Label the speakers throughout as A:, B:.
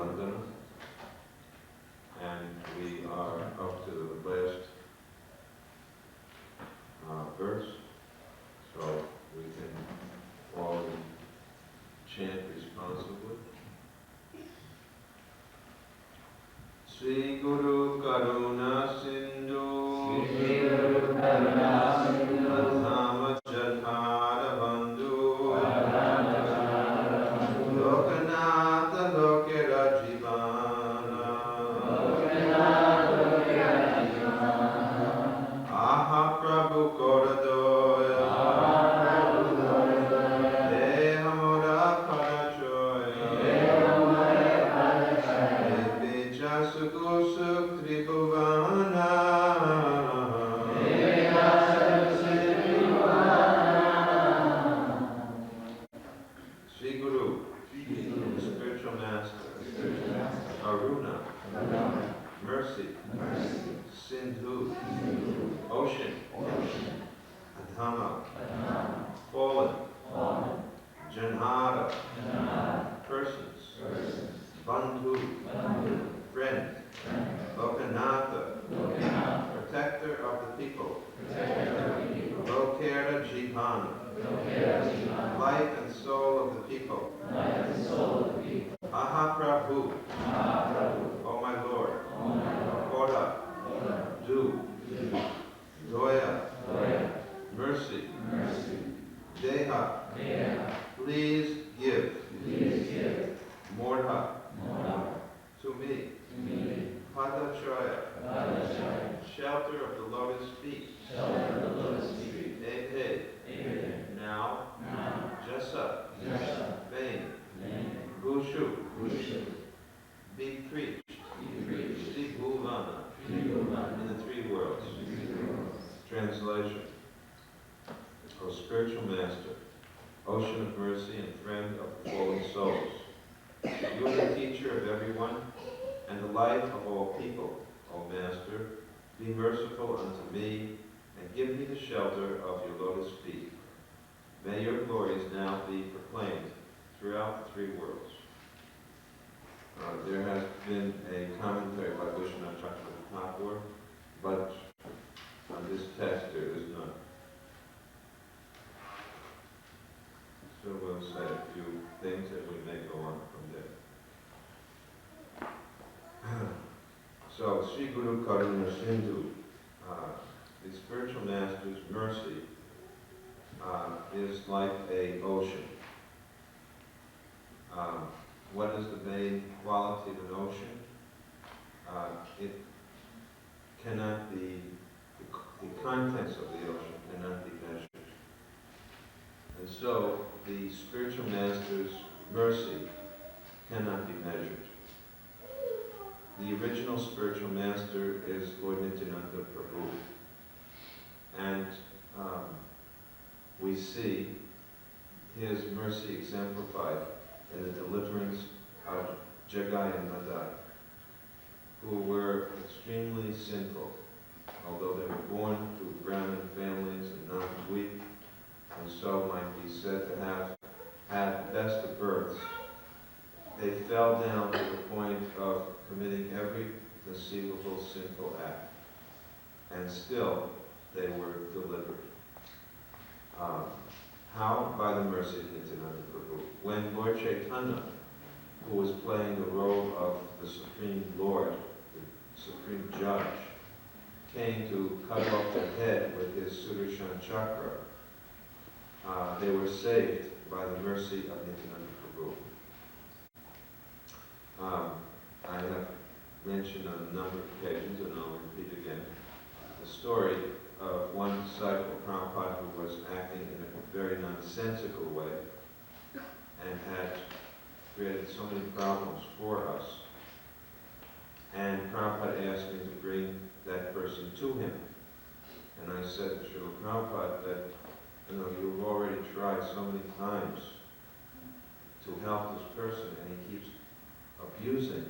A: Vandana. And we are up to the last verse, so we can all chant responsibly. Sri Guru Karuna Sindhu Adhama Jadhara Bandhu Lokanatha Lokera Jivana Aha Prabhu Koradoya Dehamura Parachoya Devija Sugusuk Tribhuvana Sri Guru, the spiritual master, Karuna, mercy, Sindhu, ocean, Adhama, fallen, Janhara, persons, Bandhu, friend, Lokanatha, protector of the people, Lokera Jivana, life and soul of the people, Aha Prabhu, O my Lord, Kora, do, Doya, mercy, Deha, please give, Mordha, to me, Padachaya, shelter of the lotus feet, Epe, now, Jasa, fame, Gushu, be preached, Sri Bhuvana, in the three worlds. Translation. O spiritual master, ocean of mercy and friend of fallen souls, you are the teacher of everyone and the light of all people. O master, be merciful unto me and give me the shelter of your lotus feet. May your glories now be proclaimed throughout the three worlds. There has been a commentary by Vishwanath Thakur, but on this text there is none. So we'll say a few things and we may go on from there. So, Sri Guru Karuna Sindhu, the spiritual master's mercy is like an ocean. What is the main quality of an ocean? It cannot be, the contents of the ocean cannot be measured. And so, the spiritual master's mercy cannot be measured. The original spiritual master is Lord Nityananda Prabhu. And we see his mercy exemplified in the deliverance of Jagai and Madai, who were extremely sinful, although they were born to Brahmin families and not weak, and so might be said to have had the best of births. They fell down to the point of committing every conceivable sinful act, and still they were delivered. How? By the mercy of Nityananda Prabhu. When Lord Chaitanya, who was playing the role of the Supreme Lord, the Supreme Judge, came to cut off their head with his Sudarshan Chakra, they were saved by the mercy of Nityananda Prabhu. I have mentioned on a number of occasions, and I'll repeat again, the story of one disciple of Prabhupada who was acting in a very nonsensical way and had created so many problems for us. And Prabhupada asked me to bring that person to him. And I said to Srila Prabhupada that, you've already tried so many times to help this person, and he keeps abusing,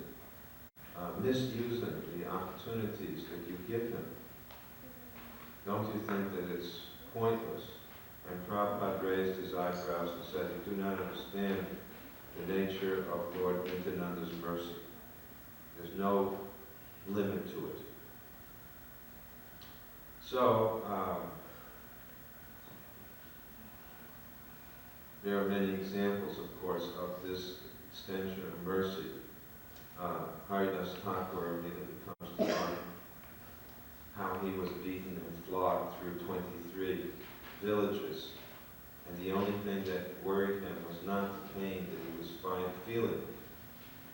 A: misusing the opportunities that you give him. Don't you think that it's pointless? And Prabhupada raised his eyebrows and said, you do not understand the nature of Lord Nityananda's mercy. There's no limit to it. So, there are many examples, of course, of this extension of mercy. Haridas Thakura immediately comes to mind how he was beaten and flogged through 23 villages. And the only thing that worried him was not the pain that he was feeling,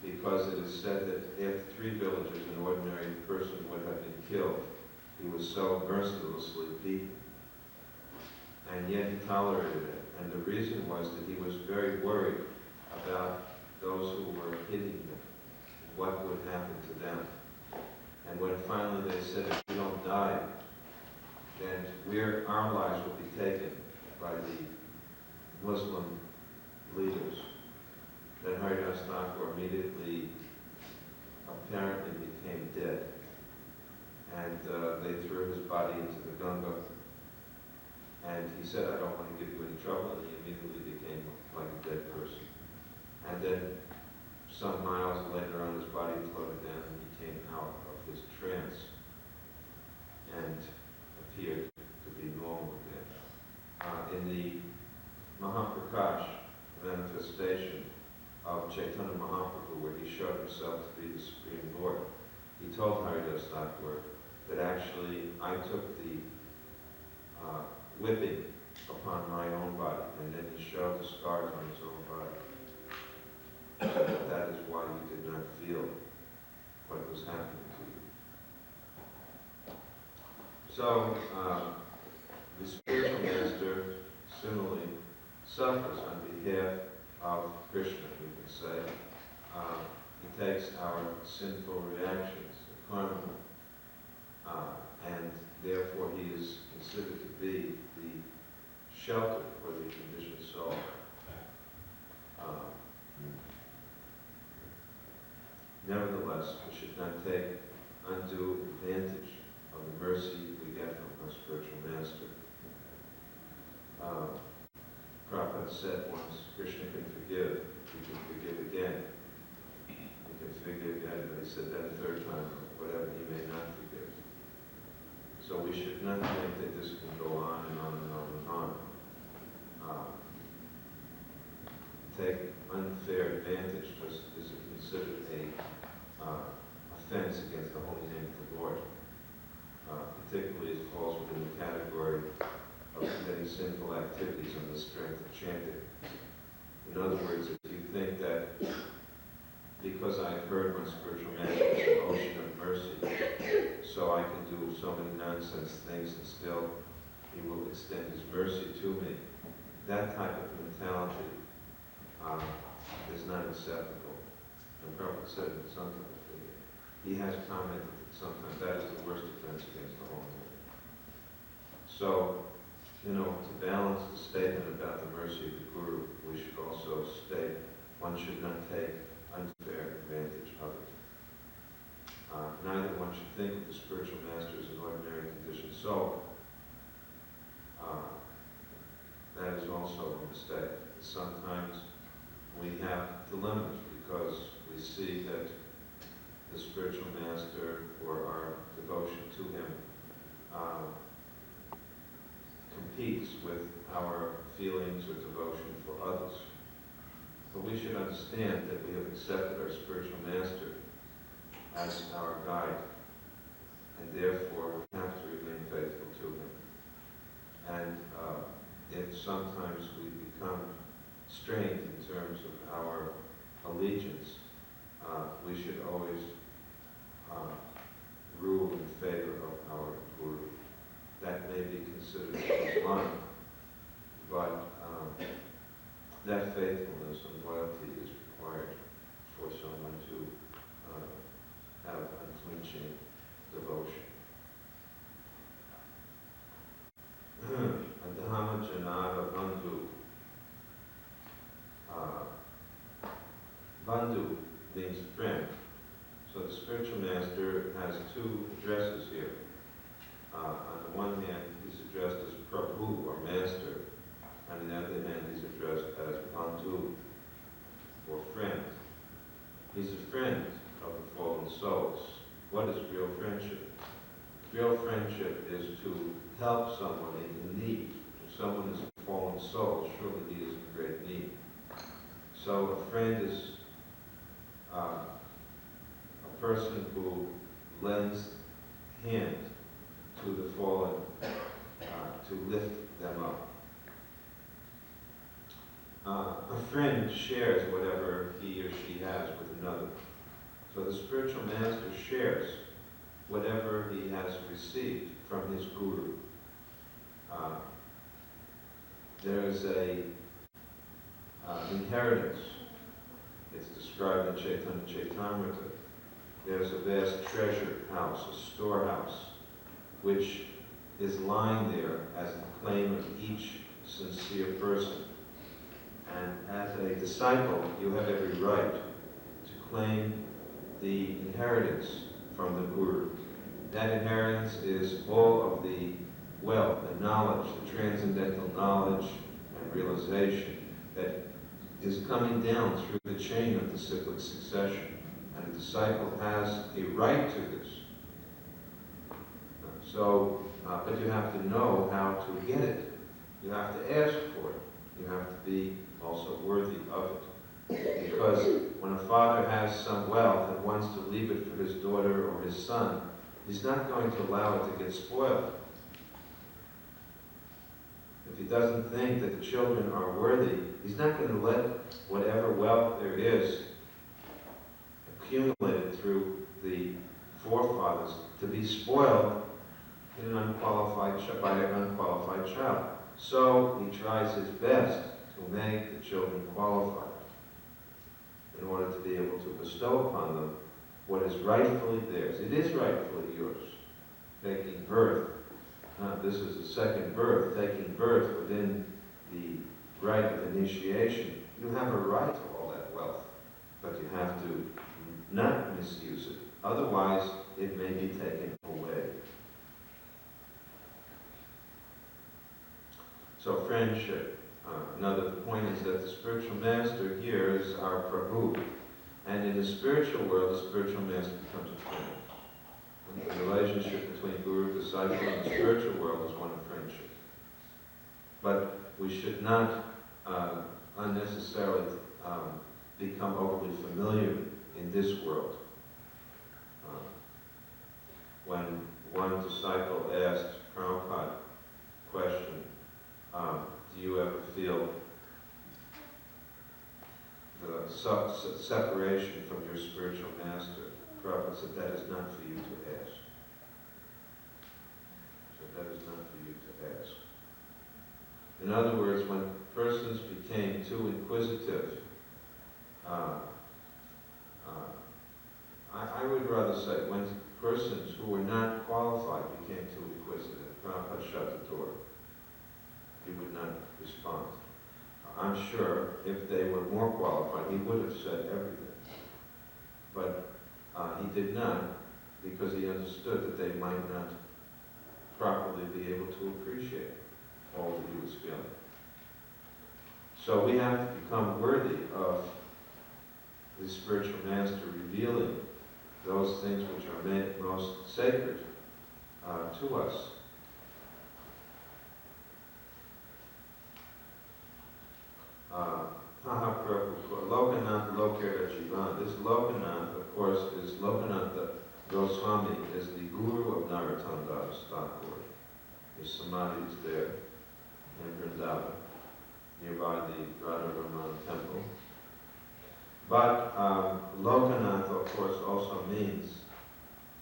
A: because it is said that after 3 villages an ordinary person would have been killed. He was so mercilessly beaten. And yet he tolerated it. And the reason was that he was very worried about those who were hitting him, what would happen to them. And when finally they said, if we don't die, then our lives will be taken by the Muslim leaders, then Haridas Thakur immediately, apparently became dead. And they threw his body into the Ganga. And he said, I don't want to give you any trouble. And he immediately became like a dead person. And then some miles later on, his body floated down and he came out of his trance and appeared to be normal again. In the Mahaprakash manifestation of Chaitanya Mahaprabhu, where he showed himself to be the Supreme Lord, he told Haridas Thakur that actually I took the whipping upon my own body, and then he showed the scars on his own body. So that is why he did not feel what was happening to you. So the spiritual master similarly suffers on behalf of Krishna, we can say. He takes our sinful reactions, the karma, and therefore he is considered to be the shelter for the conditioned soul. Nevertheless, we should not take undue advantage of the mercy we get from our spiritual master. Prabhupada said once, Krishna can forgive, he can forgive again. He can forgive again, but he said that a third time, or whatever, he may not forgive. So we should not think that this can go on and on and on and on. Take unfair advantage just is considered a offense against the holy name of the Lord. Particularly it falls within the category of committing sinful activities on the strength of chanting. In other words, if you think that because I've heard my spiritual master is an ocean of mercy, so I can do so many nonsense things and still he will extend his mercy to me, that type of mentality is not acceptable. And Prabhupada said that sometimes, he has commented that sometimes that is the worst offense against the holy name. So, to balance the statement about the mercy of the Guru, we should also state one should not take unfair advantage of it. Neither one should think of the spiritual master as an ordinary conditioned soul. That is also a mistake. Sometimes we have dilemmas because we see that the spiritual master or our devotion to him competes with our feelings or devotion for others. But we should understand that we have accepted our spiritual master as our guide, and therefore we have to remain faithful to him. And if sometimes we become strained in terms of our allegiance, we should always rule in favor of our Guru. That may be considered as line, but that faithfulness and loyalty is required for someone to have unflinching devotion. Adhama Janava Bandhu. Bandhu means friend. So the spiritual master has two addresses here. On the one hand, he's addressed as Prabhu or master. On the other hand, he's addressed as Bandhu or friend. He's a friend of the fallen souls. What is real friendship? Real friendship is to help someone in need. If someone is a fallen soul, surely he is in great need. So a friend is a person who lends hand to the fallen to lift them up. A friend shares whatever he or she has with another. So the spiritual master shares whatever he has received from his guru. There is a inheritance. It's described in Chaitanya Chaitamrita. There's a vast treasure house, a storehouse, which is lying there as the claim of each sincere person. And as a disciple, you have every right to claim the inheritance from the Guru. That inheritance is all of the wealth, the knowledge, the transcendental knowledge and realization that is coming down through the chain of the cyclic succession. And the disciple has a right to this. But you have to know how to get it. You have to ask for it. You have to be also worthy of it. Because when a father has some wealth and wants to leave it for his daughter or his son, he's not going to allow it to get spoiled. If he doesn't think that the children are worthy, he's not going to let whatever wealth there is accumulated through the forefathers to be spoiled by an unqualified child. So he tries his best to make the children qualified in order to be able to bestow upon them what is rightfully theirs. It is rightfully yours. Taking birth, this is a second birth, taking birth within the rite of initiation. You have a right to all that wealth, but you have to not misuse it. Otherwise, it may be taken away. So friendship. Another point is that the spiritual master here is our Prabhu. And in the spiritual world, the spiritual master becomes a friend. And the relationship between guru and disciple in the spiritual world is one of friendship. But we should not unnecessarily become overly familiar in this world. When one disciple asked Prabhupada a question, do you ever feel the separation from your spiritual master? Prabhupada said, that is not for you to ask. So that is not for you to ask. In other words, when persons became too inquisitive, I would rather say when persons who were not qualified became too inquisitive, Prabhupada shut the door. He would not respond. I'm sure if they were more qualified, he would have said everything. But he did not, because he understood that they might not properly be able to appreciate all that he was feeling. So we have to become worthy of the spiritual master revealing those things which are made most sacred to us. Lokanath Lokera Jivan. This Lokanath, of course, is Lokanath Goswami, is the guru of Narottama Das Thakura. His samadhi is there in Vrindavan, nearby the Radha-Raman temple. But Lokanath, of course, also means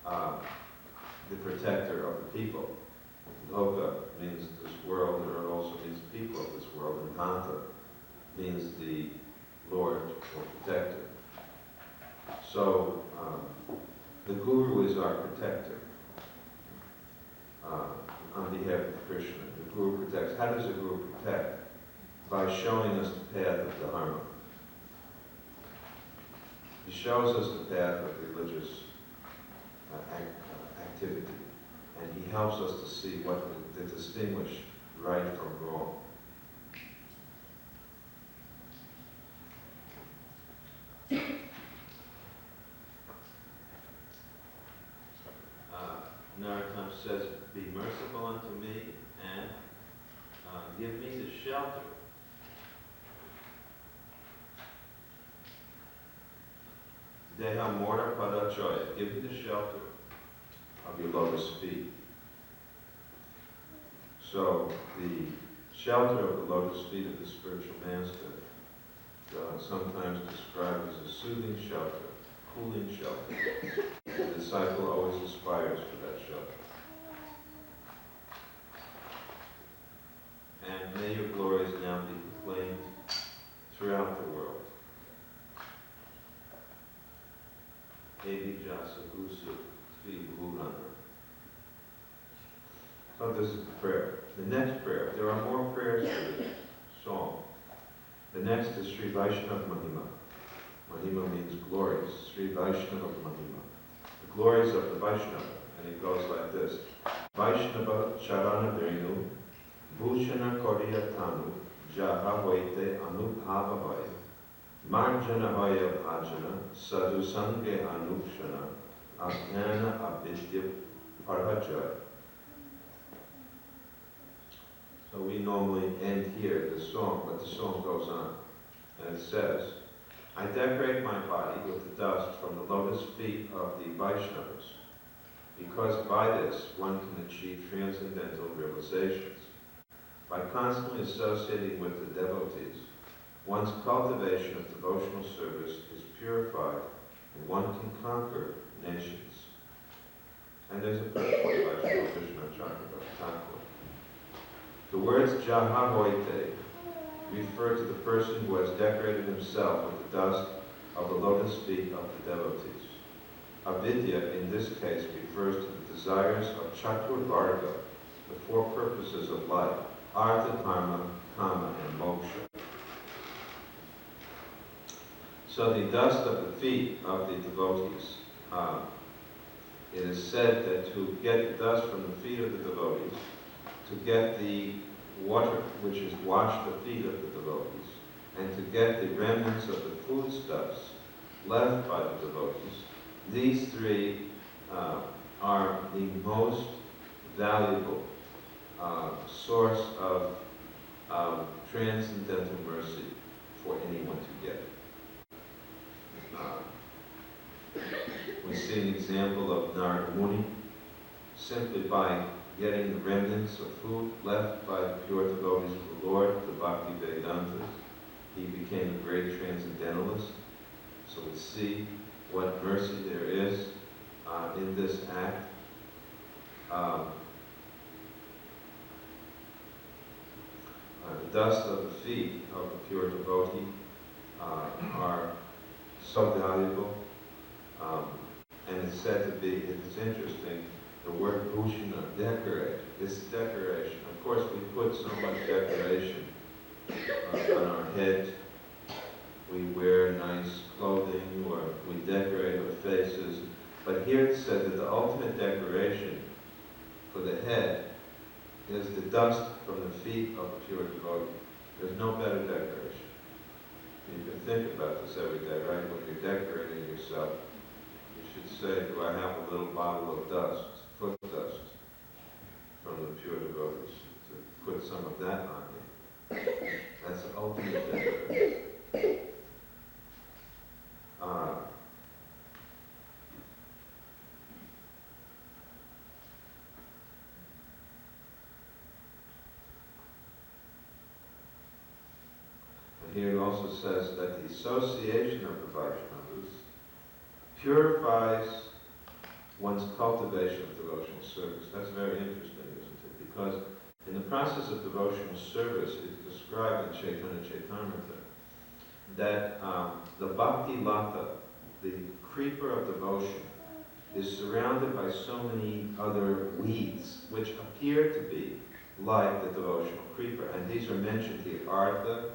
A: the protector of the people. Loka means this world, and it also means people of this world, and Kanta means the Lord or protector. So the Guru is our protector on behalf of Krishna. The Guru protects. How does a Guru protect? By showing us the path of Dharma. He shows us the path of religious activity, and he helps us to see what to distinguish right from wrong. says, be merciful unto me and give me the shelter. Deha mora pada choya, give me the shelter of your lotus feet. So the shelter of the lotus feet of the spiritual master, sometimes described as a soothing shelter, cooling shelter. The disciple always aspires for that shelter. And may your glories now be proclaimed throughout the world. Evi jasa gusu tvi bhurana. So this is the prayer. The next prayer, there are more prayers for this song. The next is Sri Vaishnava Mahima. Mahima means glories. Sri Vaishnava Mahima. The glories of the Vaishnava. And it goes like this. Vaishnava Charana Venu Bhushana Koriya Tanu Jaha Vaite Anubhavavaya Marjana Vaya Bhajana Sadhu Sange Anupshana Abhyana Abhidya Parhajaya. So we normally end here the song, but the song goes on. And it says, I decorate my body with the dust from the lotus feet of the Vaishnavas, because by this one can achieve transcendental realizations. By constantly associating with the devotees, one's cultivation of devotional service is purified and one can conquer nations. And there's a prayer by Srila Krishna Goswami, Thakura. The words Jahavoite refer to the person who has decorated himself with the dust of the lotus feet of the devotees. Avidya, in this case, refers to the desires of Chatur Varga, the four purposes of life, Artha, Dharma, Kama, and Moksha. So the dust of the feet of the devotees, it is said that to get the dust from the feet of the devotees, to get the water which has washed the feet of the devotees, and to get the remnants of the foodstuffs left by the devotees, these three are the most valuable source of transcendental mercy for anyone to get. We see an example of Narada Muni simply by getting the remnants of food left by the pure devotees of the Lord, the Bhakti Vedantas. He became a great transcendentalist. So we see what mercy there is in this act. The dust of the feet of the pure devotee are so valuable. And it's said to be, it's interesting, the word bhushana, decorate, this decoration. Of course, we put so much decoration on our head. We wear nice clothing, or we decorate our faces. But here it said that the ultimate decoration for the head is the dust from the feet of the pure devotee. There's no better decoration. You can think about this every day, right? When you're decorating yourself, you should say, do I have a little bottle of dust, foot dust, from the pure devotees, to put some of that on me? That's the ultimate decoration. Here it also says that the association of the Vaishnavas purifies one's cultivation of devotional service. That's very interesting, isn't it? Because in the process of devotional service, it's described in Chaitanya Chaitamrita that the Bhakti Lata, the creeper of devotion, is surrounded by so many other weeds which appear to be like the devotional creeper. And these are mentioned here, Artha,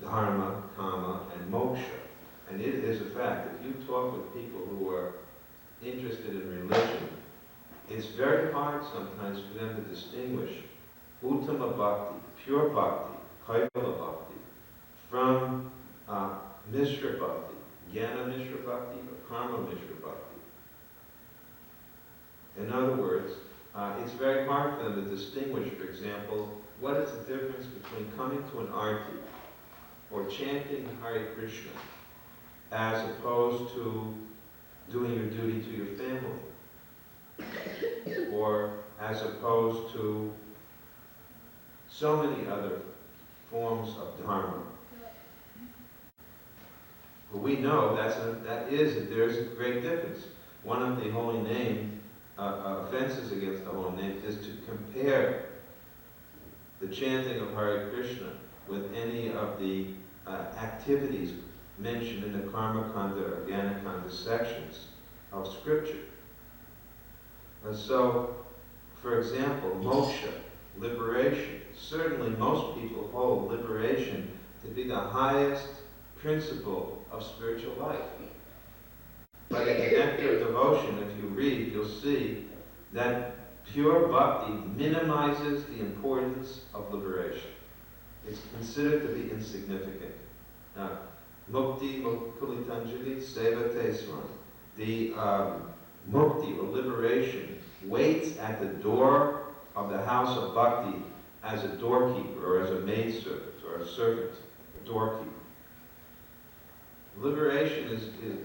A: Dharma, Kama, and Moksha. And it is a fact, if you talk with people who are interested in religion, it's very hard sometimes for them to distinguish Uttama Bhakti, pure Bhakti, Kaivala Bhakti, from Mishra Bhakti, Jnana Mishra Bhakti, or Karma Mishra Bhakti. In other words, it's very hard for them to distinguish, for example, what is the difference between coming to an arti or chanting Hare Krishna as opposed to doing your duty to your family, or as opposed to so many other forms of dharma. But we know there's a great difference. One of the holy name offenses against the holy name is to compare the chanting of Hare Krishna with any of the activities mentioned in the Karma Kanda or Jnana Kanda sections of Scripture. And so, for example, moksha, liberation. Certainly most people hold liberation to be the highest principle of spiritual life. But in the Nectar of Devotion, if you read, you'll see that pure bhakti minimizes the importance of liberation. It's considered to be insignificant. Now, mukti kulitanjali sevate swan. The mukti, or liberation, waits at the door of the house of bhakti as a doorkeeper, or as a maidservant, or a servant, a doorkeeper. Liberation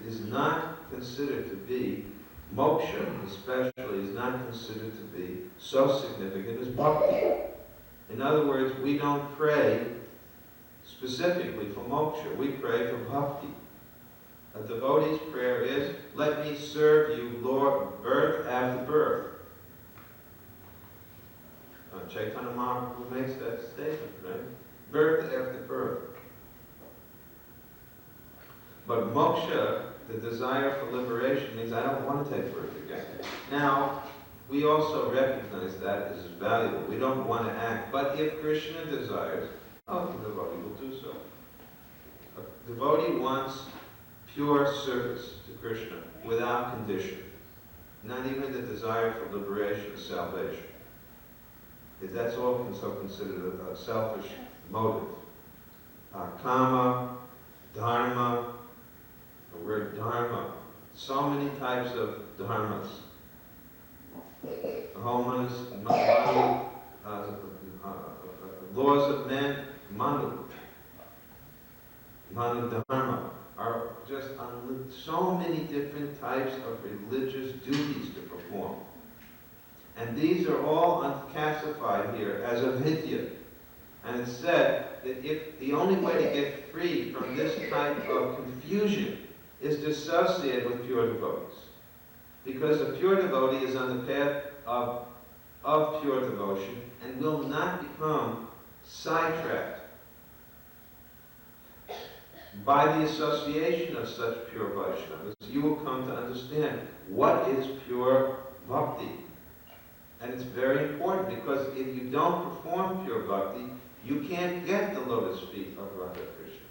A: is not considered to be, moksha especially, is not considered to be so significant as bhakti. In other words, we don't pray specifically for moksha, we pray for bhakti. A devotee's prayer is, let me serve you, Lord, birth after birth. Chaitanya Mahaprabhu makes that statement, right? Birth after birth. But moksha, the desire for liberation, means I don't want to take birth again. Now, we also recognize that as valuable. We don't want to act. But if Krishna desires, the devotee will do so. A devotee wants pure service to Krishna without condition. Not even the desire for liberation or salvation. If that's all so considered a selfish motive. Kama, dharma, the word dharma, so many types of dharmas. Homas, manu, laws of men, manu dharma, are just so many different types of religious duties to perform. And these are all classified here as avidya. And it's said that if the only way to get free from this type of confusion is to associate with pure devotees. Because a pure devotee is on the path of pure devotion and will not become sidetracked by the association of such pure Vaishnavas. You will come to understand what is pure bhakti. And it's very important, because if you don't perform pure bhakti, you can't get the lotus feet of Radha Krishna.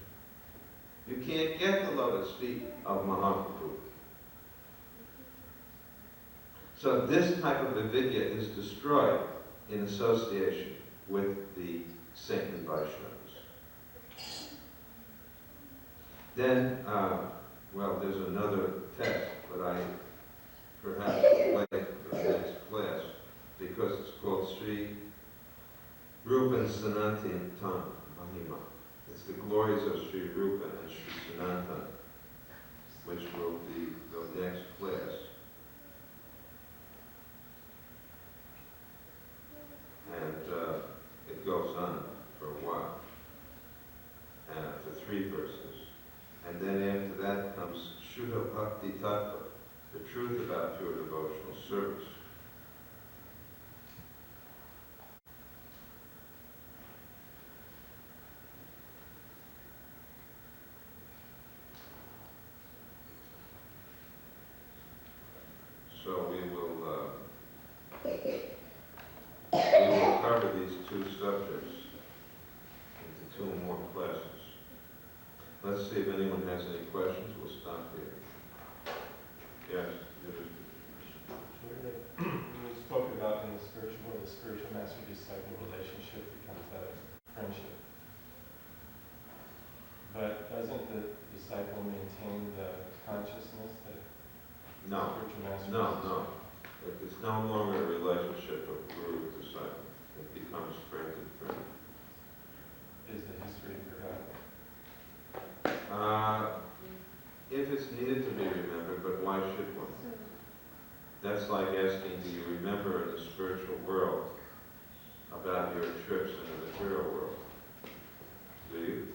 A: You can't get the lotus feet of Mahaprabhu. So this type of avidya is destroyed in association with the saintly Vaishnavas. Then, there's another text, but I perhaps play for the next class, because it's called Sri Rupa and Sanatan Mahima. It's the glories of Sri Rupa and Sri Sanatan, which will be the next class. And it goes on for a while, for 3 verses. And then after that comes Shuddha Bhakti Tattva, the truth about pure devotional service. So we will cover these 2 subjects into 2 more classes. Let's see if anyone has any questions. We'll stop here. Yes.
B: We spoke about in the spiritual master-disciple relationship becomes that friendship. But doesn't the disciple maintain the consciousness that
A: No.
B: spiritual master?
A: No. It's no longer a relationship. if it's needed to be remembered, but why should one? That's like asking, do you remember in the spiritual world about your trips in the material world? Do you?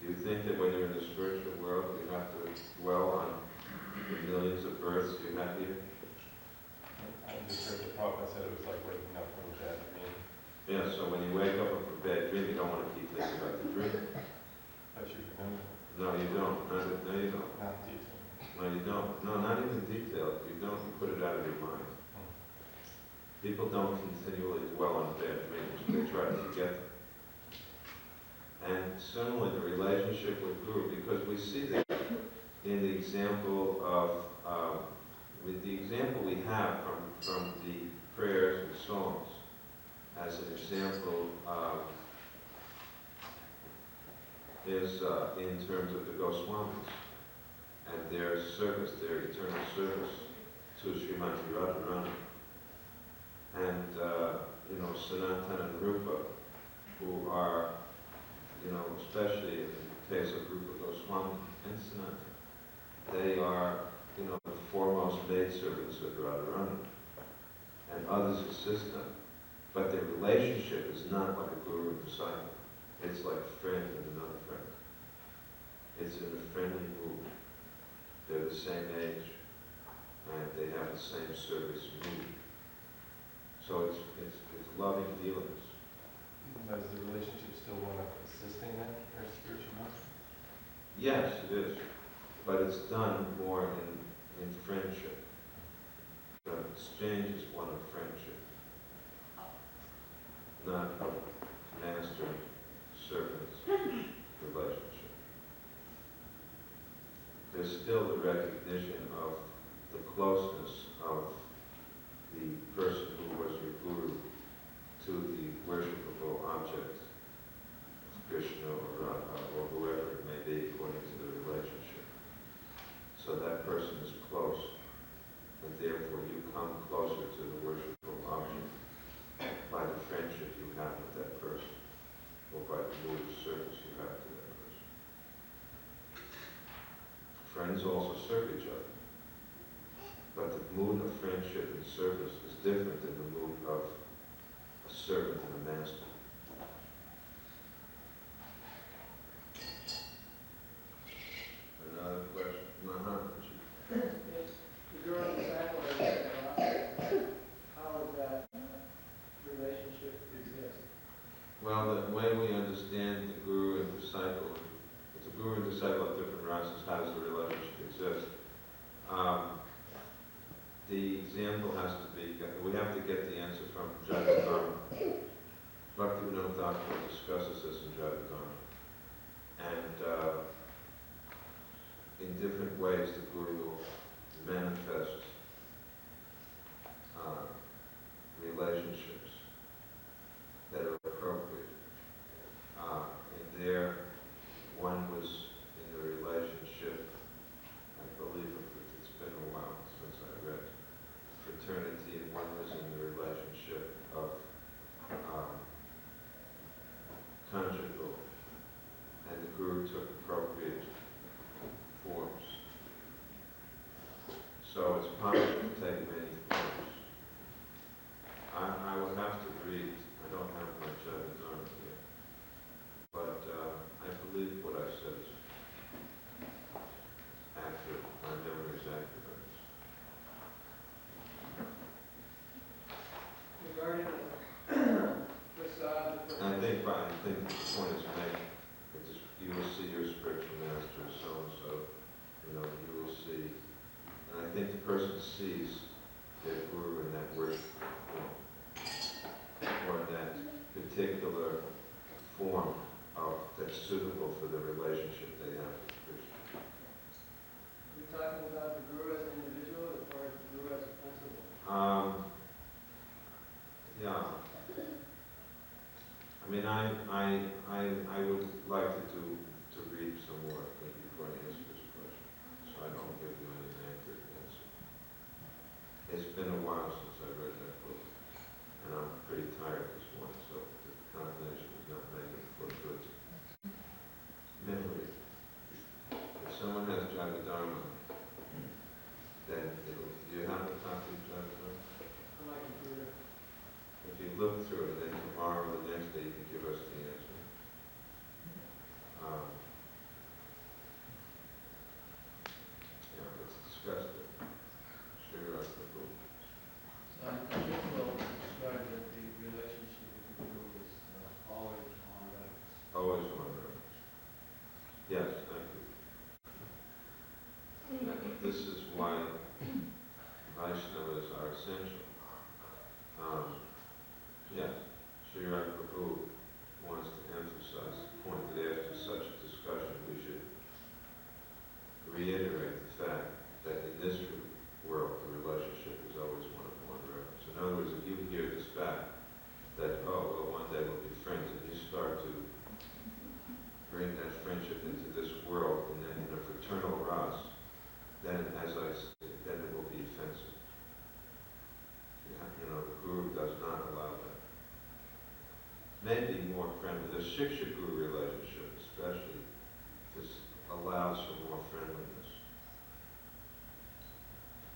A: Do you think that when you're in the spiritual world, you have to dwell on the millions of births you had here?
B: I just heard the Prabhupada said it was like waking up from a bad dream.
A: Yeah, so when you wake up from a bad dream, you don't want to keep thinking about the dream.
B: But you remember.
A: No, you don't. No, you don't.
B: Not detail.
A: No, you don't. No, not even detailed. You don't. You put it out of your mind. People don't continually dwell on bad dreams. They try to forget them. And similarly, the relationship with Guru, because we see that in the example of, with the example we have from the prayers and songs, as an example, is in terms of the Goswamis and their service, their eternal service to Srimati Radharani. And, Sanatana and Rupa, who are, especially in the case of Rupa Goswami and Sanatana, they are, the foremost maidservants of Radharani, and others assist them. But their relationship is not like a guru and disciple. It's like a friend and another friend. It's in a friendly mood. They're the same age, and they have the same service mood. So it's loving dealings.
B: But is the relationship still one of assisting them, their spiritual master?
A: Yes, it is. But it's done more in friendship. The exchange is one of friendship, not of master-servant relationship. There's still the recognition of the closeness of the person who was your guru to the worshipable object, Krishna or Radha or whoever it may be according to the relationship. So that person is close, and therefore you come closer to the worshipable object by the friendship you have with that person, or by the mood of service you have to that person. Friends also serve each other, but the mood of friendship and service is different than the mood of a servant and a master. Another question?
C: During the cycle, how does that relationship exist?
A: Well, the way we understand the guru and disciple, if the guru and disciple have different rasas, how does the relationship exist? The example has to be, we have to get the answer from Jayadharma. Bhaktivinoda Thakur discusses this in Jayadharma. And in different ways the guru will manifest relationships that are appropriate. And there, one was in the relationship, I believe it's been a while since I read fraternity, and one was in the relationship of conjugal, and the guru took appropriate forms. So it's possible to take many forms. I would have to read. I don't have my Jayadharma here. But I believe what I said is accurate. My memory is accurate.
C: Regarding the prasad,
A: And I think the point is made. You will see your spiritual master so-and-so. You will see. And I think the person sees their guru in that worship form, or in that particular form that's suitable for the relationship they have with Krishna.
C: you're talking about the guru as an individual or the guru as a principle?
A: Yeah. I mean, I would like to read some more before I answer this question, so I don't give you an accurate answer. It's been a while since I read that book, and I'm pretty tired this morning, so the combination is not making for good memory. Jaga Dharma, then it'll, do you have a copy of Jaga Dharma?
C: On my computer.
A: If you look through it, then tomorrow or the next day you can give us the answer. Yeah, let's discuss it. Srila Prabhu.
D: So I just will describe that the relationship with the Guru is always on reverence.
A: Always one reference. Yes, thank you. This is why Vaishnavas are essential. Yes, Srila Prabhu wants to emphasize the point that after such a discussion we should reiterate the fact that in this world the relationship is always one reference. In other words, if you hear this fact that, oh, well, one day we'll be friends, and you start to bring that friendship into this world and then in a fraternal ras, then, as I said, then it will be offensive. You know, the Guru does not allow that. Maybe more friendly. The Shiksha Guru relationship, especially, just allows for more friendliness.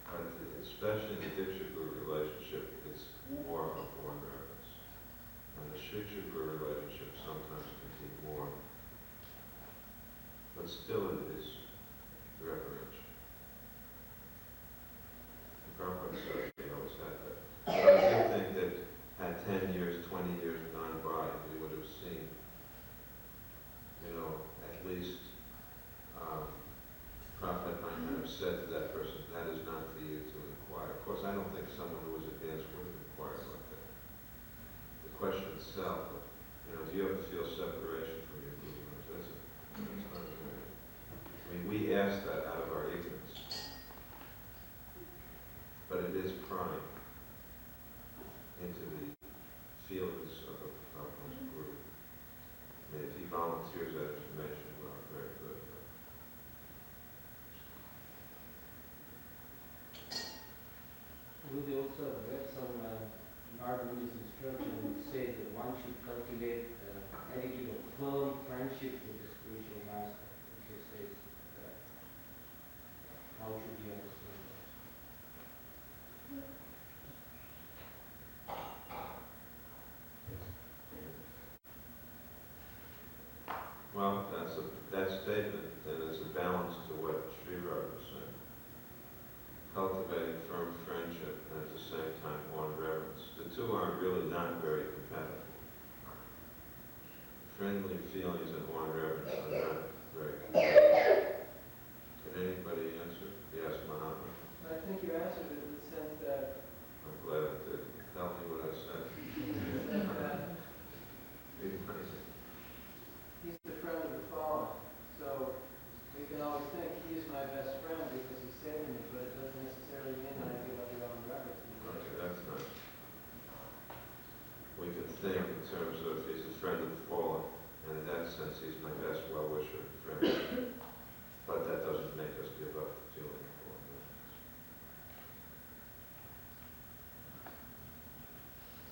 A: But especially in the Diksha Guru relationship, it's more of one reverence. And the Shiksha Guru relationship sometimes can be more, but still it is reverential. Prabhupada says we always had that. But I do think that had 10 years, 20 years gone by, we would have seen, you know, at least Prabhupada might not have said to that person, that is not for you to inquire. Of course, I don't think someone who was advanced would have inquired like that. The question itself, you know, do you ever feel separation from your Guru? That's not good. I mean, we ask that out of our ignorance. But it is prying into the feelings of one's group. And if he volunteers that information, well, very good.
D: Would you also read some Narada's instruction which says that one should cultivate an attitude of firm friendship with the spiritual master, which he says that. How should you understand that?
A: Well, that statement then is a balance to what Srila was saying. Cultivating firm friendship and at the same time one reverence. The two are really not very compatible. Friendly feelings and one reverence are not very compatible. Can anybody answer? Yes, Muhammad.
C: I think you answered it in the sense that
A: I'm glad I did. Tell me what I said.
C: he's the friend of the fallen. So we can always think he's my best friend because he's saving me, but it doesn't necessarily mean that I give up your own reverence.
A: Okay, that's nice. We can think in terms of he's a friend of the fallen, and in that sense he's my best well-wisher and friend. But that doesn't make us give up the feeling of fallen.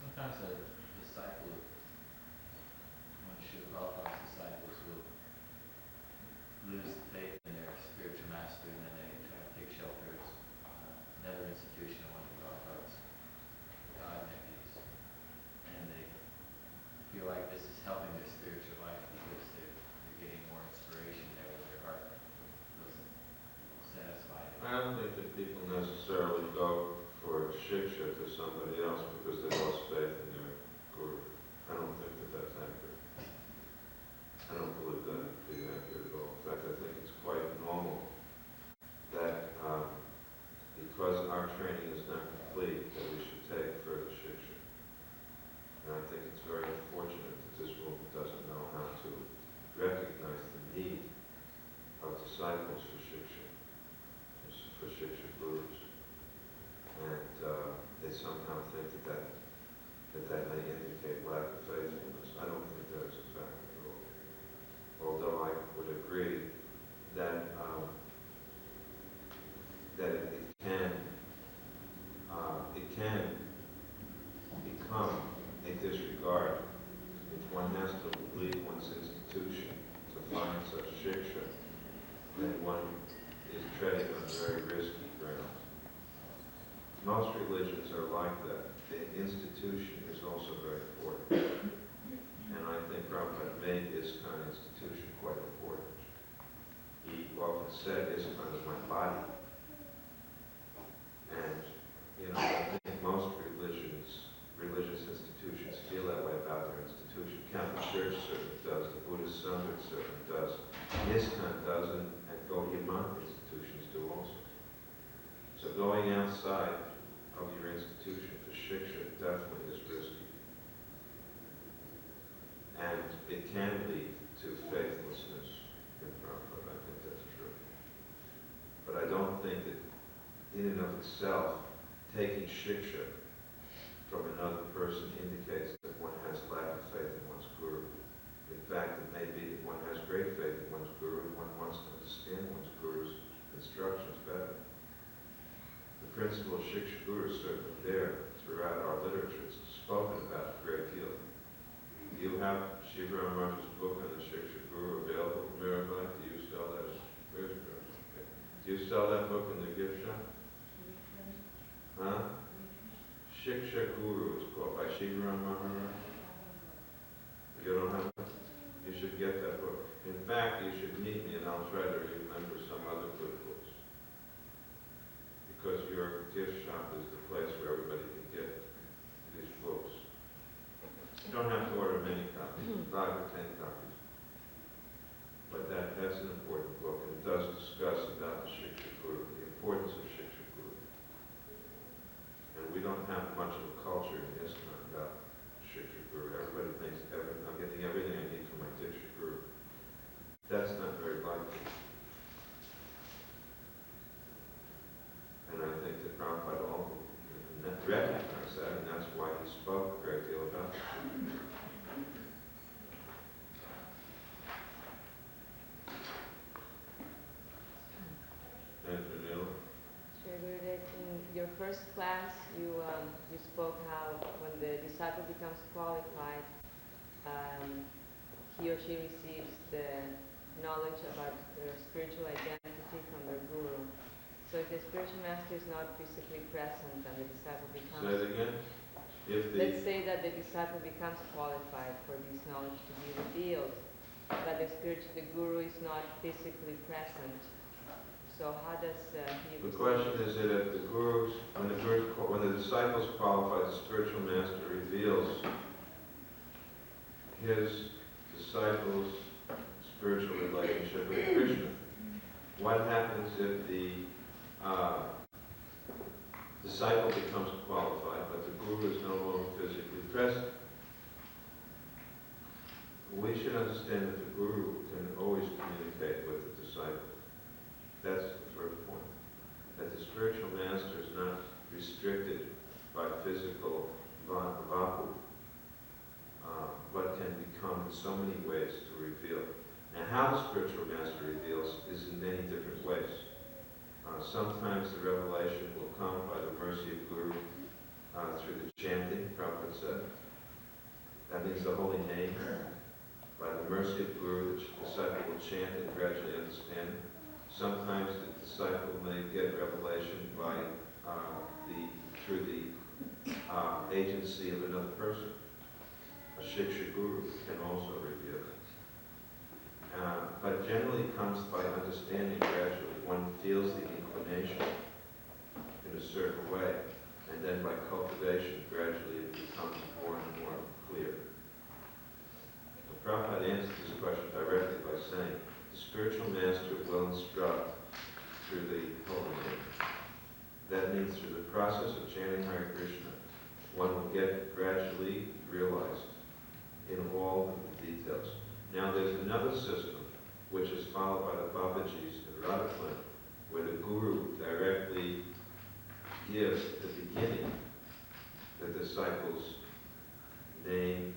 E: Sometimes a disciple, one Srila Prabhupada's disciples will lose faith in their spiritual master and then they try to take shelter as another institution, one of the Prabhupada's God entities. And they feel like this is helping their spiritual life because they're getting more inspiration there with their heart wasn't satisfied.
A: I don't think that people necessarily go for shiksha to somebody else because they lost faith in their guru. I don't think that that's accurate. I don't believe that to be accurate at all. In fact, I think it's quite normal that because our training is not complete, that we should take further shiksha. And I think it's very unfortunate that this movement doesn't know how to recognize the need of disciples for shiksha gurus. And they somehow think that may indicate lack of faithfulness. I don't think that is a fact at all. Although I would agree that it can become a disregard if one has to leave one's institution to find such shiksha, then one Most religions are like that. The institution is also very important. And I think Prabhupada made ISKCON institution quite important. He often said, ISKCON is my body. And, I think most religious institutions feel that way about their institution. Catholic Church certainly does, the Buddhist Sangha certainly does. ISKCON doesn't, and Gaudiya Math institutions do also. So going outside of your institution for shiksha definitely is risky. And it can lead to faithlessness in Prabhupada. I think that's true. But I don't think that in and of itself, taking shiksha from another person indicates that one has lack of faith in one's guru. In fact, it may be that one has great faith in one's guru and one wants to understand one's guru's instructions better. The principle of shiksha guru is certainly there throughout our literature. It's spoken about a great deal. You have Shiva Maharaj's book on the shiksha guru available from Mirabai. Do you sell that? Where's it? Do you sell that book in the gift shop? Huh? Shiksha Guru is called by Shiva Maharaj. You don't have it? You should get that book. In fact, you should meet me and I'll try to remember some other good books. Because your gift shop is the place where everybody can get these books. You don't have to order many copies, 5 or 10 copies. But that's an important book, and it does discuss about the Shiksha Guru, the importance of Shiksha Guru. And we don't have much of a culture in ISKCON about Shiksha Guru. Everybody thinks I'm getting everything I need from my Diksha Guru. That's not very likely. And I think that Prabhupada also recognized that, and that's why he spoke a great deal about it. And Vanilla?
F: Sure, Gurudev, in your first class, you spoke how when the disciple becomes qualified, he or she receives the knowledge about their spiritual identity from their guru. So if the spiritual master is not physically present and the disciple becomes...
A: Say it again?
F: Let's say that the disciple becomes qualified for this knowledge to be revealed, but the guru is not physically present. So how does he...
A: The question is that if the gurus, when the disciples qualify, the spiritual master reveals his disciples' spiritual relationship with Krishna. What happens if the disciple becomes qualified, but the guru is no longer physically present? We should understand that the guru can always communicate with the disciple. That's the first point. That the spiritual master is not restricted by physical vapu, but can become in so many ways to reveal. Now, how the spiritual master reveals is in many different ways. Sometimes the revelation will come by the mercy of Guru through the chanting, Prabhupada said. That means the holy name. By the mercy of Guru, the disciple will chant and gradually understand. Sometimes the disciple may get revelation by through the agency of another person. A shiksha guru can also reveal it. But generally it comes by understanding gradually. One feels the inclination in a certain way, and then by cultivation, gradually it becomes more and more clear. The Prabhupada answered this question directly by saying, the spiritual master will instruct through the holy name. That means through the process of chanting Hare Krishna, one will get gradually realized in all the details. Now there's another system which is followed by the Babajis in Radhakulam, where the guru directly gives at the beginning the disciples' name,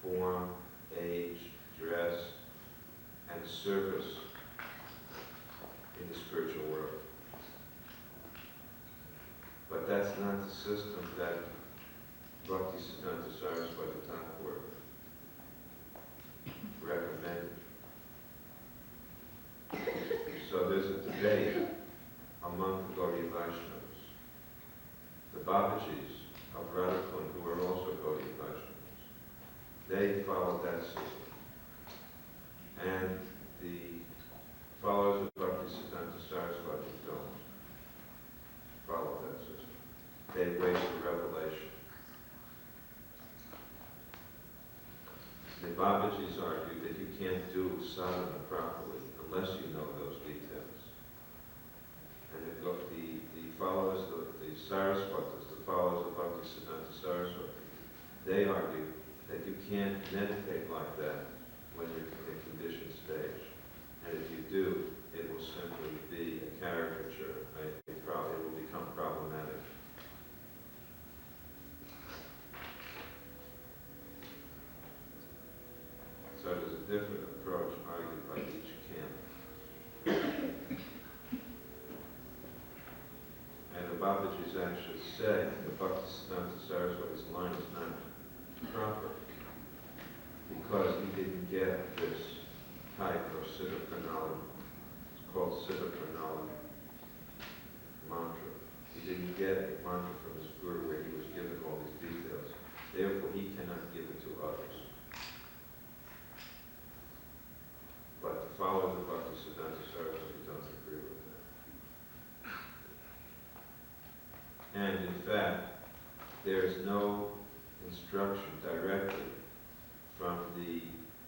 A: form, age, dress, and service in the spiritual world. But that's not the system that Bhakti Siddhanta Saraswati Thakura recommended. So there's a debate among the Gaudiya Vaishnavas Babajis of Radhakund, who are also Gaudiya Vaishnavas, they followed that system. And the followers of Bhaktisiddhanta Saraswati don't follow that system. They wait for revelation. The Babajis argue that you can't do sadhana properly unless you know those details. And the followers, the Saraswatis, the followers of Bhaktisiddhanta Saraswati, they argue that you can't meditate like that when you're in a conditioned stage. And if you do, it will simply be a caricature. It will become problematic. So there's a different approach argued by each camp. And the Babajis actually say the Bhaktisiddhanta Saraswati's line is not proper because he didn't get this type of Siddha Pranali. It's called Siddha Pranali mantra. He didn't get a mantra from his guru where he was given all these details. Therefore, he cannot give it to others. But the followers of Bhaktisiddhanta Saraswati don't agree with that. And in fact, there is no instruction directly from the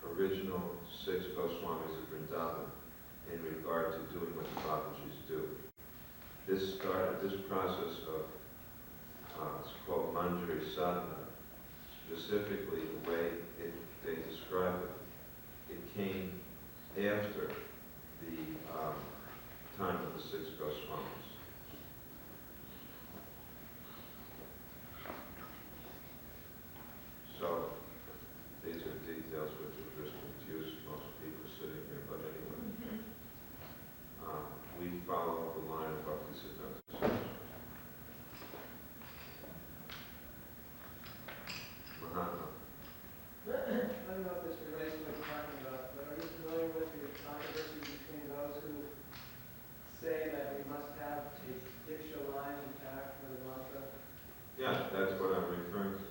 A: original 6 Goswamis of Vrindavan in regard to doing what the Babajis do. This process of, it's called Manjari Sadhana, specifically the way they describe it, it came after the time of the 6 Goswamis. So, these are details which will just confuse most people sitting here, but anyway. We follow the line of Bhaktisiddhanta Saraswati. Mahatma.
C: I don't know if this relates to what you're talking about, but are you familiar with the controversy between those who say that we must have a diksha line intact for the mantra?
A: Yeah, that's what I'm referring to.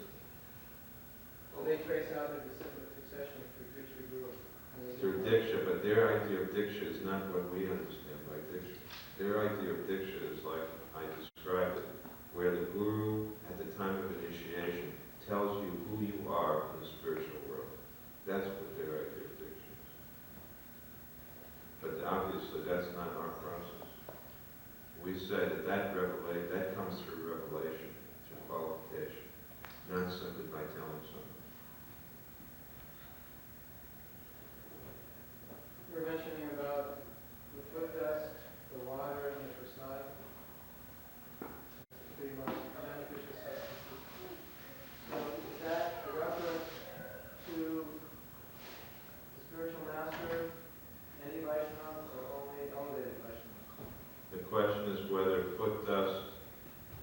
C: Well, they trace out the disciplic succession through diksha guru.
A: Through Diksha, but their idea of Diksha is not what we understand by Diksha. Their idea of Diksha is like I described it, where the Guru, at the time of initiation, tells you who you are in the spiritual world. That's what their idea of Diksha is. But obviously, that's not our process. We say that comes through revelation, through qualification, not simply by telling someone.
C: You were mentioning about the foot dust, the water, and the prasad. Pretty much beneficial substances. So is that a reference to the spiritual master, any Vaishnavas, or only elevated Vaishnavas?
A: The question is whether foot dust,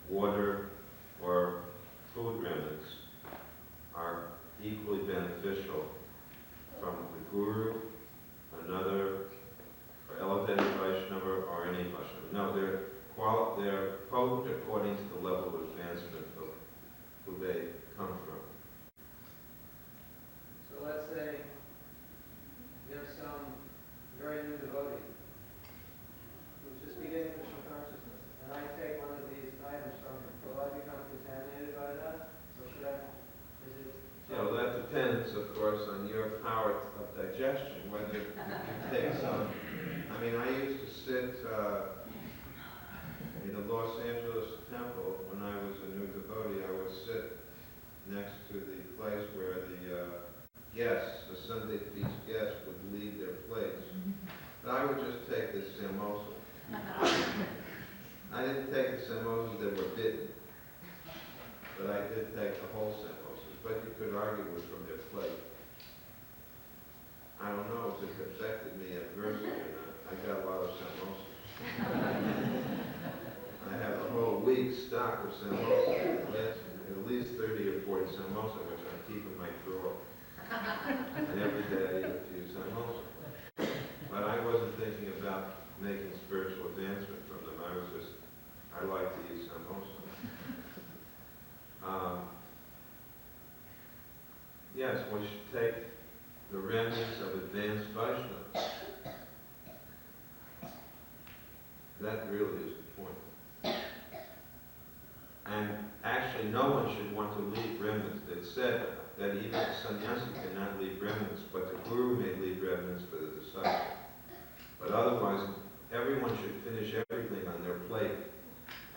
A: water, or food remnants are equally beneficial from the Guru, another, or elevated Vaishnava, or any Vaishnava. No, they're potent according to the level of advancement of who they come from.
C: So let's say there's some very new devotee who's just beginning Krishna consciousness, and I take one of these items from him. Will I become contaminated by that? Or should I?
A: Yeah, well, that depends, of course, on your power of digestion, whether you take some. I mean, I used to sit in the Los Angeles temple when I was a new devotee. I would sit next to the place where the guests, the Sunday feast guests, would leave their plates. But I would just take this samosa. I didn't take the samosas that were bitten, but I did take the whole samosas. But you could argue it was from their plate. I don't know if it affected me adversely or not. I got a lot of samosas. I have a whole week's stock of samosas. At least 30 or 40 samosas, which I keep in my drawer. And every day I eat a few samosas. But I wasn't thinking about making spiritual advancement from them. I like to eat samosas. we should take the remnants of advanced Vaishnavas. That really is the point. And actually, no one should want to leave remnants. It's said that even a sannyasi cannot leave remnants, but the guru may leave remnants for the disciple. But otherwise, everyone should finish everything on their plate,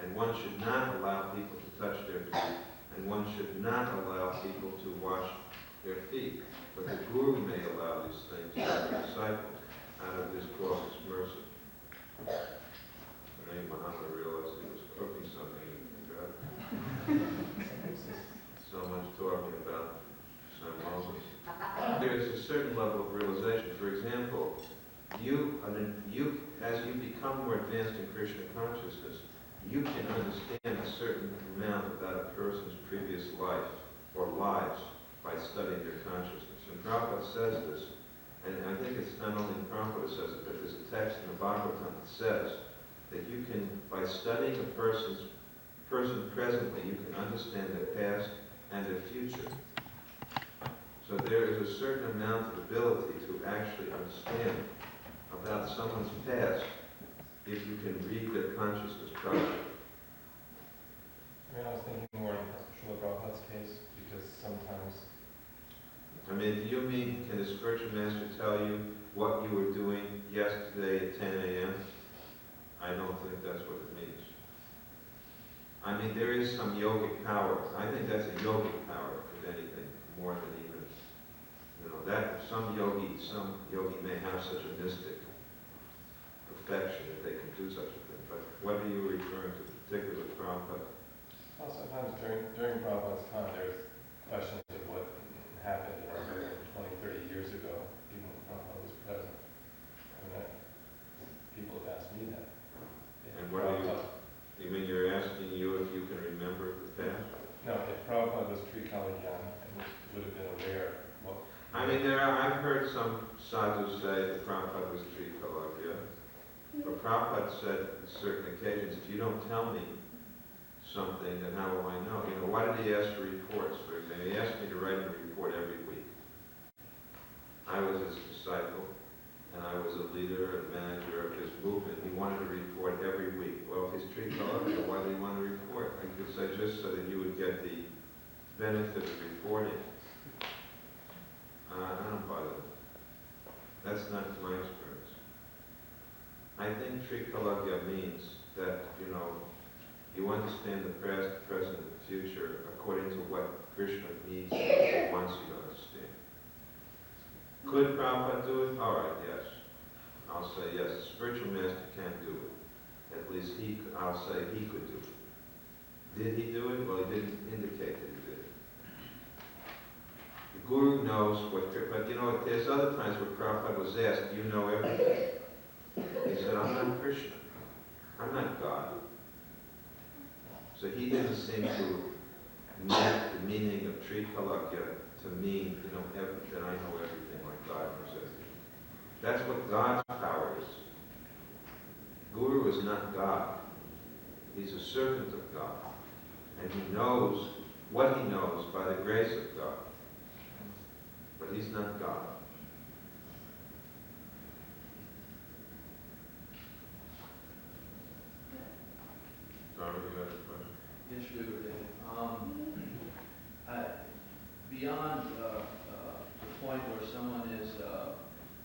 A: and one should not allow people to touch their feet, and one should not allow people to wash their feet. But the guru may allow these things to the disciple out of his cautious mercy. I think Muhammad realized he was cooking something and forgot. So much talking about San Moses. There is a certain level of realization. For example, as you become more advanced in Krishna consciousness, you can understand a certain amount about a person's previous life or lives by studying their consciousness. And Prabhupada says this, and I think it's not only Prabhupada says it, but there's a text in the Bhagavatam that says that you can, by studying a person presently, you can understand their past and their future. So there is a certain amount of ability to actually understand about someone's past if you can read their consciousness properly.
B: I mean, I was thinking more in Srila Prabhupada's case, because sometimes...
A: I mean, do you mean, can the spiritual master tell you what you were doing yesterday at 10 a.m.? I don't think that's what it means. I mean, there is some yogic power. I think that's a yogic power, if anything, more than even, that some yogi may have such a mystic perfection that they can do such a thing. But what are you referring to, particularly Prabhupada?
B: Well, sometimes during Prabhupada's time, there's questions of what happened 20, 30 years ago, even when Prabhupada was present. I mean, people have asked me that.
A: And what you mean you're asking you if you can remember the past?
B: No, if Prabhupada was Trikalagyan and would have been aware of what...
A: I mean, I've heard some sadhus say that Prabhupada was Trikalagya. But Prabhupada said on certain occasions, if you don't tell me something, then how will I know? Why did he ask for reports? For example, he asked me to write a report every week. I was his disciple, and I was a leader and manager of his movement. He wanted a report every week. Well, if he's Trikalagya, why did he want a report? I could say just so that you would get the benefit of reporting. I don't buy that. That's not my experience. I think Trikalagya means that, you understand the past, present, and future according to what Krishna needs and wants you to understand. Could Prabhupada do it? All right, yes. I'll say yes. The spiritual master can do it. At least I'll say he could do it. Did he do it? Well, he didn't indicate that he did it. The guru knows what, but there's other times where Prabhupada was asked, do you know everything? He said, I'm not Krishna. I'm not God. So he didn't seem to make the meaning of Trikalagya to mean, that I know everything like God knows everything. That's what God's power is. Guru is not God. He's a servant of God. And he knows what he knows by the grace of God. But he's not God. Sorry, you had a question?
E: Yes, we were there. Beyond the point where someone is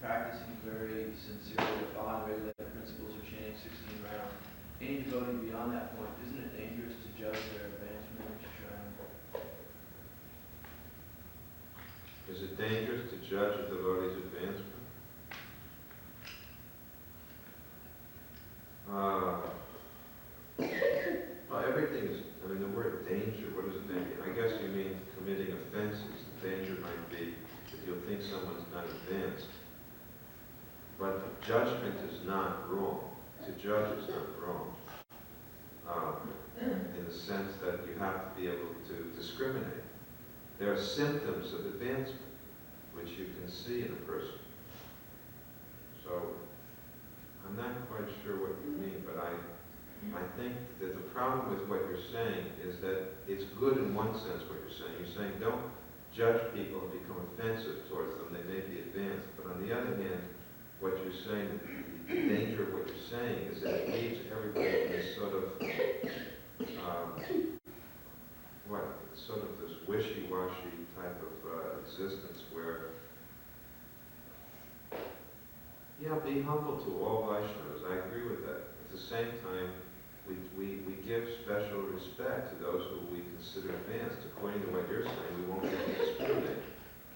E: practicing very sincerely, following regulated principles of chanting 16 rounds, any devotee beyond that point, isn't it dangerous to judge their advancement each round?
A: Is it dangerous to judge a devotee's advancement? Well, everything is, the word danger, what is danger? I guess you mean committing offenses. The danger might be that you'll think someone's not advanced. But judgment is not wrong. To judge is not wrong. In the sense that you have to be able to discriminate. There are symptoms of advancement, which you can see in a person. So, I'm not quite sure what you mean, but I think that the problem with what you're saying is that it's good in one sense what you're saying. You're saying don't judge people and become offensive towards them. They may be advanced. But on the other hand, what you're saying, the danger of what you're saying is that it leaves everybody in this sort of, sort of this wishy-washy type of existence where, yeah, be humble to all Vaishnavas. I agree with that. At the same time, we give special respect to those who we consider advanced. According to what you're saying, we won't get to discriminate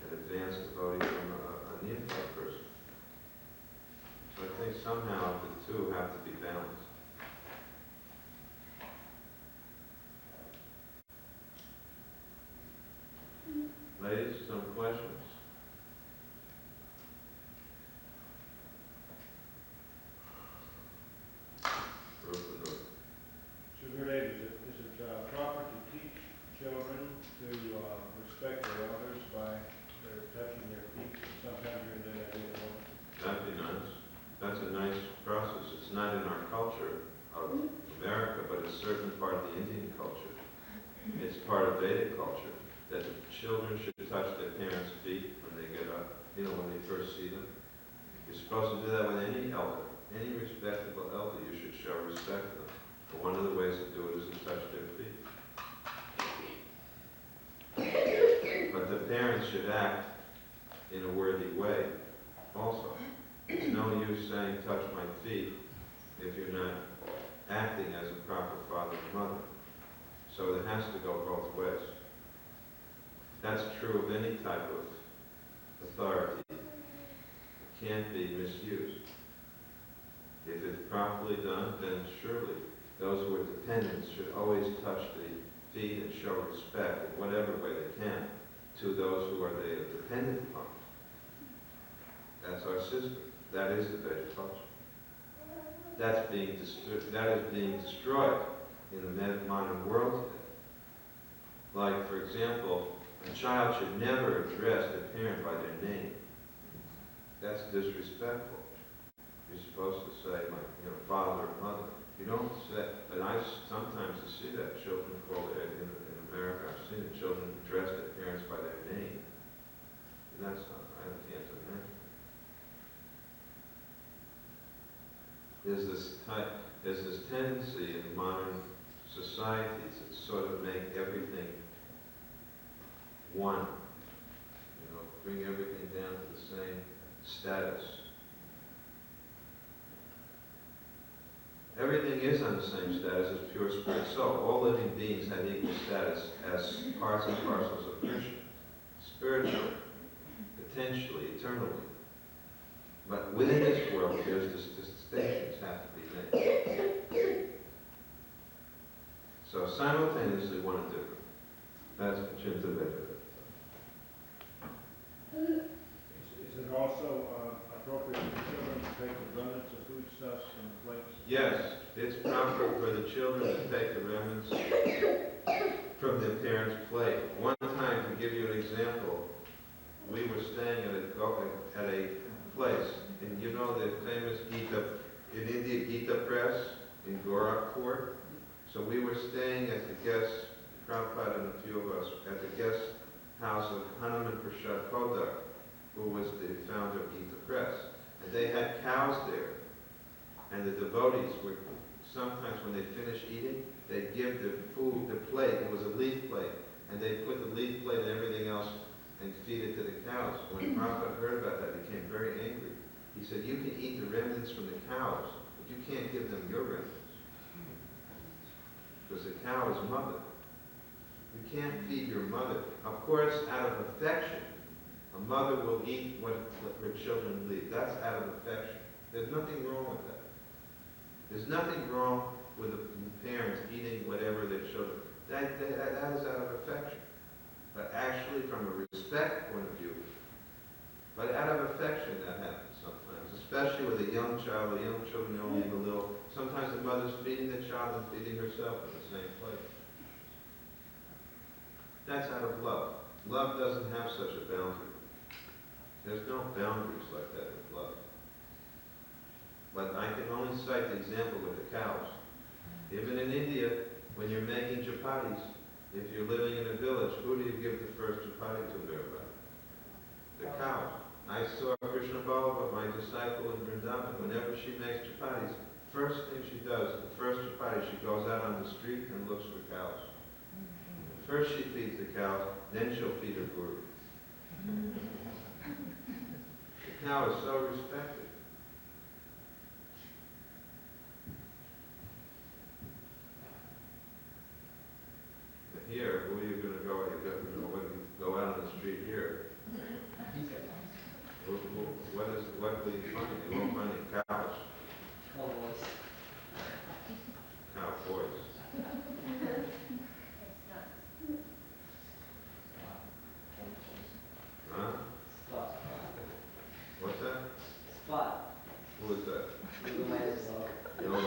A: an advanced devotee from a neophyte person. So I think somehow the two have to be balanced. Ladies, some questions?
G: Sugardev, is it proper to teach children to respect their elders by their touching their feet? Sometimes you're in the idea of
A: That'd be nice. That's a nice process. It's not in our culture of America, but it's certainly part of the Indian culture. It's part of Vedic culture that the children should touch their parents' feet when they get up, when they first see them. You're supposed to do that with any elder. Any respectable elder, you should show respect to them. But one of the ways to do it is to touch their feet. But the parents should act in a worthy way also. It's no use saying, touch my feet, if you're not acting as a proper father and mother. So it has to go both ways. That's true of any type of authority. It can't be misused. If it's properly done, then surely those who are dependents should always touch the feet and show respect in whatever way they can to those who they are dependent upon. That's our system. That is the Vedic culture. That is being destroyed in the modern world today. Like, for example, a child should never address their parent by their name. That's disrespectful. You're supposed to say, father or mother. You don't say, but sometimes you see that children call it, in America, I've seen it, children address their parents by their name. And that's not, I can't imagine. There's this tendency in modern societies to sort of make everything one. Bring everything down to the same status. Everything is on the same status as pure spirit soul. All living beings have equal status as parts and parcels of Krishna. Spiritually, potentially, eternally. But within this world, there's distinctions have to be made. So simultaneously, one and different. That's Chinta Veda.
G: Is it also appropriate for children to take the remnants of foodstuffs and plates?
A: Yes, it's proper for the children to take the remnants from their parents' plate. One time, to give you an example, we were staying at a place, and the famous Gita, in India, Gita Press in Gorakhpur. So we were staying at the guest, Prabhupada and a few of us, at the guest house of Hanuman Prasad Kodak, who was the founder of Gita Press. And they had cows there. And the devotees would, sometimes when they finished eating, they'd give the food, the plate, it was a leaf plate, and they'd put the leaf plate and everything else and feed it to the cows. When Prabhupada heard about that, he became very angry. He said, you can eat the remnants from the cows, but you can't give them your remnants. Because the cow is mother. You can't feed your mother. Of course, out of affection, a mother will eat what her children leave. That's out of affection. There's nothing wrong with that. There's nothing wrong with the parents eating whatever their children. That is out of affection. But actually, from a respect point of view, but out of affection, that happens sometimes, especially with a young child. The young children only eat a little. Sometimes the mother's feeding the child and feeding herself in the same plate. That's out of love. Love doesn't have such a boundary. There's no boundaries like that with love. But I can only cite the example with the cows. Even in India, when you're making chapatis, If you're living in a village, who do you give the first chapati to thereby? The cows. I saw Krishna Ballabha, my disciple in Vrindavan, whenever she makes chapatis, first thing she does, the first chapati, she goes out on the street and looks for cows. First she feeds the cows, then she'll feed her guru. The cow is so respected. Here, who are you going to go? You've got to know when you go out on the street here. What will you find? You won't find any cows.
D: Cowboys.
A: Cowboys. Huh?
D: Spot.
A: What's that?
D: Spot.
A: Who is that?
D: You might as well.
A: You know, I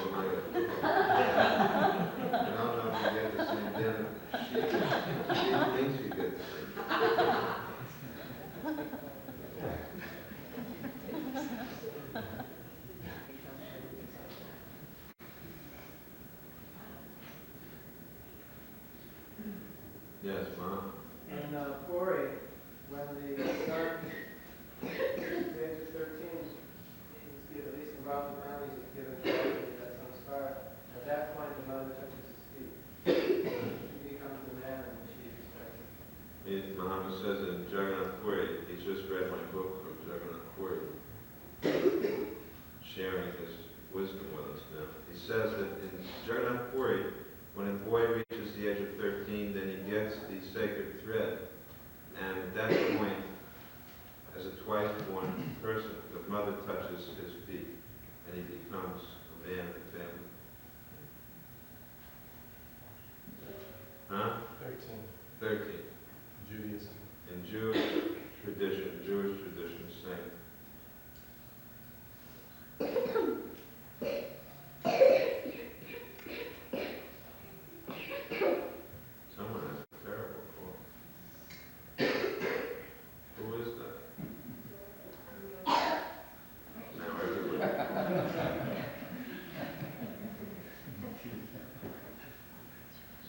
A: don't know if you get the same dinner. She thinks you get the same. Yes, Mom.
C: In Puri, when the son, at the age of 13, he's given, at least in Brahmin families, he's given that samskara. At that point, the mother touches his feet. He becomes the man and she respects him.
A: Muhammad says in Jagannath Puri, he's just read my book from Jagannath Puri, sharing his wisdom with us now. He says that in Jagannath Puri, when a boy reaches the age of 13, then he gets the sacred thread. And at that point, as a twice-born person, the mother touches his feet, and he becomes a man of the family. Huh? 13.
B: Judaism.
A: In Jewish tradition, same. Someone has a terrible call. Who is that? Now everybody.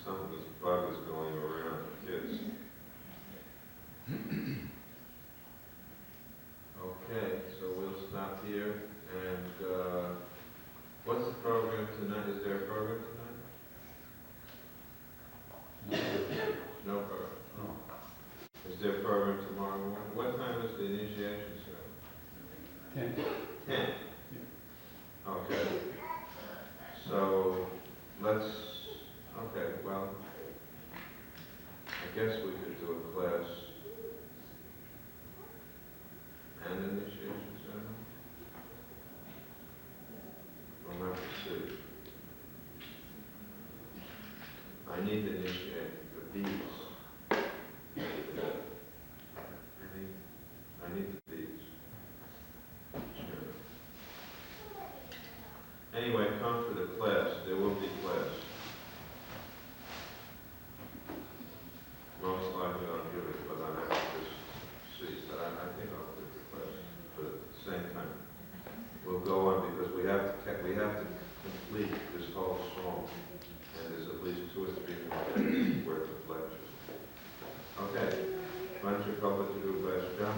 A: Some of this bug is going around the kids. Okay, so we'll stop here. And what's the program tonight? Is there a program tonight? No program. Oh. Is there a program tomorrow morning? What time is the initiation ceremony? 10. 10? Okay. So let's, okay, well, I guess we could do a class and initiation ceremony. We'll have to see. I need to initiate the beads. I need the beads. Sure. Anyway, come for the class. There will be class. Most likely I'll give it, but I have to just see. But I think I'll do the class. But at the same time, we'll go on because we have to complete this whole song, and there's at least 2 or 3 more days worth of lectures. Okay. Vancha Kalpa Turu Vaishyam